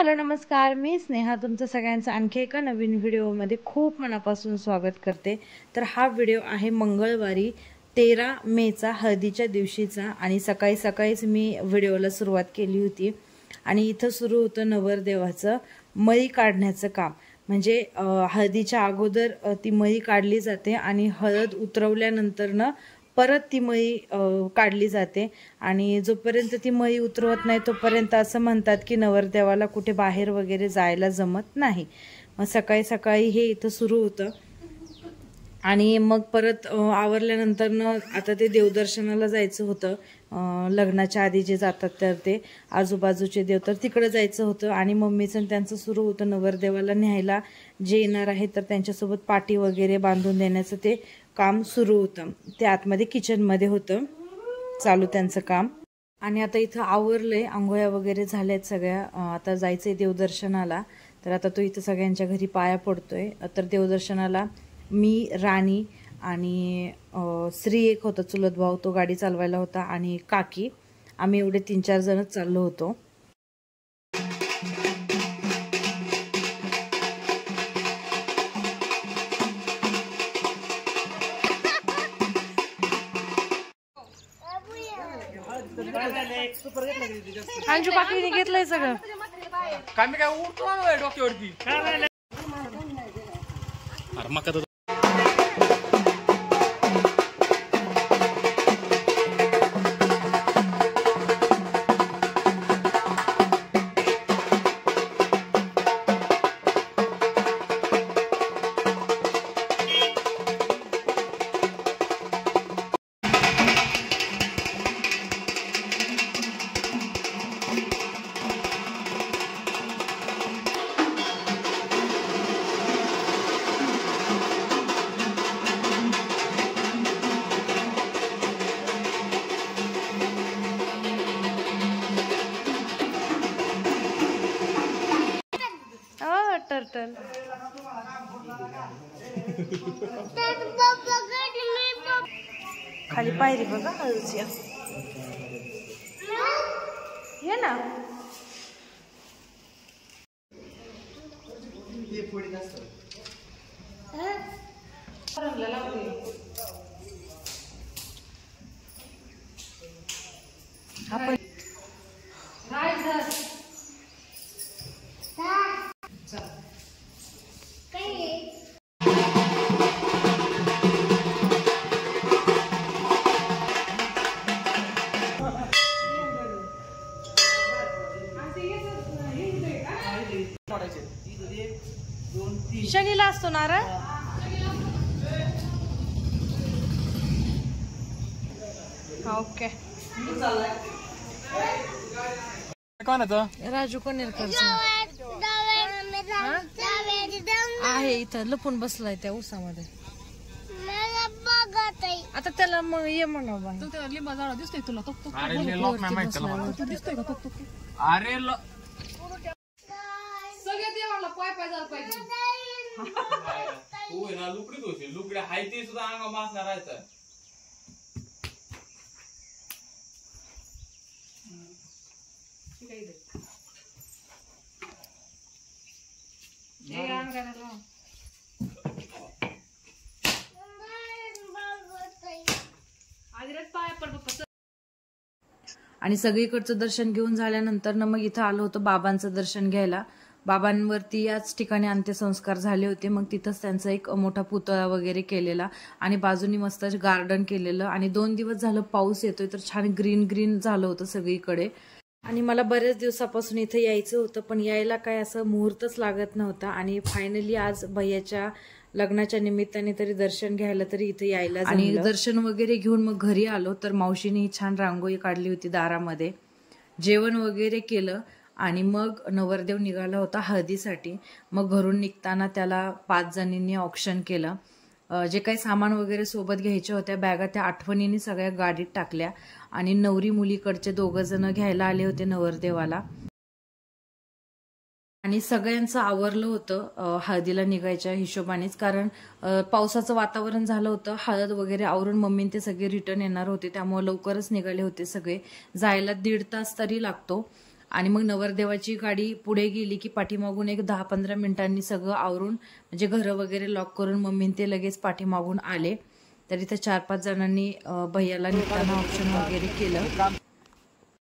Hello नमस्कार, मी स्नेहा तुमचं सगळ्यांचं आणखी एका नवीन व्हिडिओमध्ये खूप मनापासून स्वागत करते। तर हा व्हिडिओ आहे मंगळवारी 13 मेचा हळदीच्या दिवशीचा आणि सकाळी सकाळीच मी व्हिडिओला सुरुवात केली होती आणि इथं सुरू होतं नवरदेवाचं मळी काढण्याचं काम। म्हणजे हळदीच्या अगोदर ती मळी काढली जाते आणि हळद उतरवल्यानंतर ना परत ती मळी काढली जाते आणि जोपर्यंत ती मळी उतरवत नाही तोपर्यंत असं म्हणतात की नवरदेवाला कुठे बाहेर वगैरे जायला जमत नाही। मग सकाळी सकाळी हे इथं सुरू होतं आणि मग परत आवरल्यानंतर न आता ते देवदर्शनाला जायचं होतं। लग्नाच्या आधी जे जातात तर ते आजूबाजूचे देव तर तिकडे जायचं होतं आणि मम्मीचं त्यांचं सुरू होतं नवरदेवाला न्यायला जे येणार आहे तर त्यांच्यासोबत पाटी वगैरे बांधून देण्याचं ते काम सुरू होतं। ते आतमध्ये किचनमध्ये होतं चालू त्यांचं काम आणि आता इथं आवरलंय, आंघोळ्या वगैरे झाल्यात सगळ्या। आता जायचंय देवदर्शनाला। तर आता तो इथं सगळ्यांच्या घरी पाया पडतोय। तर देवदर्शनाला मी, राणी आणि श्री एक होता चुलत भाऊ, तो गाडी चालवायला होता आणि काकी, आम्ही एवढे 3-4 जणच चाललो होतो। अंजू काकीने घेतलंय सगळं काय काय उठतो डोक्यावरती टर्टल खाली पायरी बघा हळूची ये ना। आपण शनीला असतो नारळ। ओके राजू कोणेरकरचा आहे इथं लपून बसलाय त्या उसामध्ये। आता त्याला मग ये म्हणा लिंबा झाड दिसतोय तुला अरे सगळ्या देवाला पाय पाय झाला पाहिजे। तू आहे ना लुकडीत होती, लुकड्या हाय ते सुद्धा अंगा मासणार राहायचं। आणि सगळीकडचं दर्शन घेऊन झाल्यानंतर ना मग इथं आलो होतो बाबांचं दर्शन घ्यायला। बाबांवरती याच ठिकाणी अंत्यसंस्कार झाले होते। मग तिथंच त्यांचा एक मोठा पुतळा वगैरे केलेला आणि बाजूनी मस्त गार्डन केलेलं आणि 2 दिवस झालं पाऊस येतोय तर छान ग्रीन ग्रीन झालं होतं सगळीकडे। आणि मला बऱ्याच दिवसापासून इथं यायचं होतं पण यायला काय असं मुहूर्तच लागत नव्हता आणि फायनली आज भैयाच्या लग्नाच्या निमित्ताने तरी दर्शन घ्यायला तरी इथं यायला आणि दर्शन वगैरे घेऊन मग घरी आलो। तर मावशीने छान रांगोळी काढली होती दारामध्ये, जेवण वगैरे केलं आणि मग नवरदेव निघाला होता हळदीसाठी। मग घरून निघताना त्याला 5 जणींनी ऑक्शन केलं। जे काही सामान वगैरे सोबत घ्यायच्या होत्या बॅगा त्या आठवणीने सगळ्या गाडीत टाकल्या आणि नवरी मुलीकडचे 2 जण घ्यायला आले होते नवरदेवाला आणि सगळ्यांचं आवरलं होतं हळदीला निघायच्या हिशोबानेच, कारण पावसाचं वातावरण झालं होतं। हळद वगैरे आवरून मम्मी ते सगळे रिटर्न येणार होते त्यामुळे लवकरच निघाले होते सगळे। जायला 1.5 तास तरी लागतो आणि मग नवरदेवाची गाडी पुढे गेली की पाठीमागून एक 10-15 मिनिटांनी सगळं आवरून म्हणजे घरं वगैरे लॉक करून मम्मीन ते लगेच पाठीमागून आले. तर इथं 4-5 जणांनी भैयाला निघताना ऑप्शन वगैरे केलं.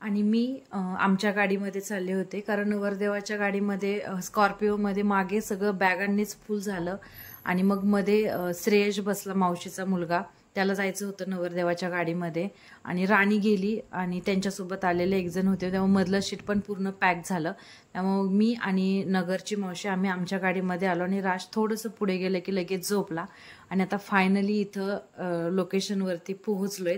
आणि मी आमच्या गाडीमध्ये चालले होते, कारण नवरदेवाच्या गाडीमध्ये स्कॉर्पिओमध्ये मागे सगळं बॅगांनीच फुल झालं. आणि मग मध्ये श्रेयश बसला, मावशीचा मुलगा, त्याला जायचं होतं नवरदेवाच्या गाडीमध्ये. आणि राणी गेली आणि त्यांच्यासोबत आलेले एक जण होते, त्यामुळे मधलं सीट पण पूर्ण पॅक झालं. त्यामुळे मी आणि नगरची मावशी आम्ही आमच्या गाडीमध्ये आलो आणि राज थोडंसं पुढे गेलं की लगेच झोपला. आणि आता फायनली इथं लोकेशनवरती पोहोचलोय.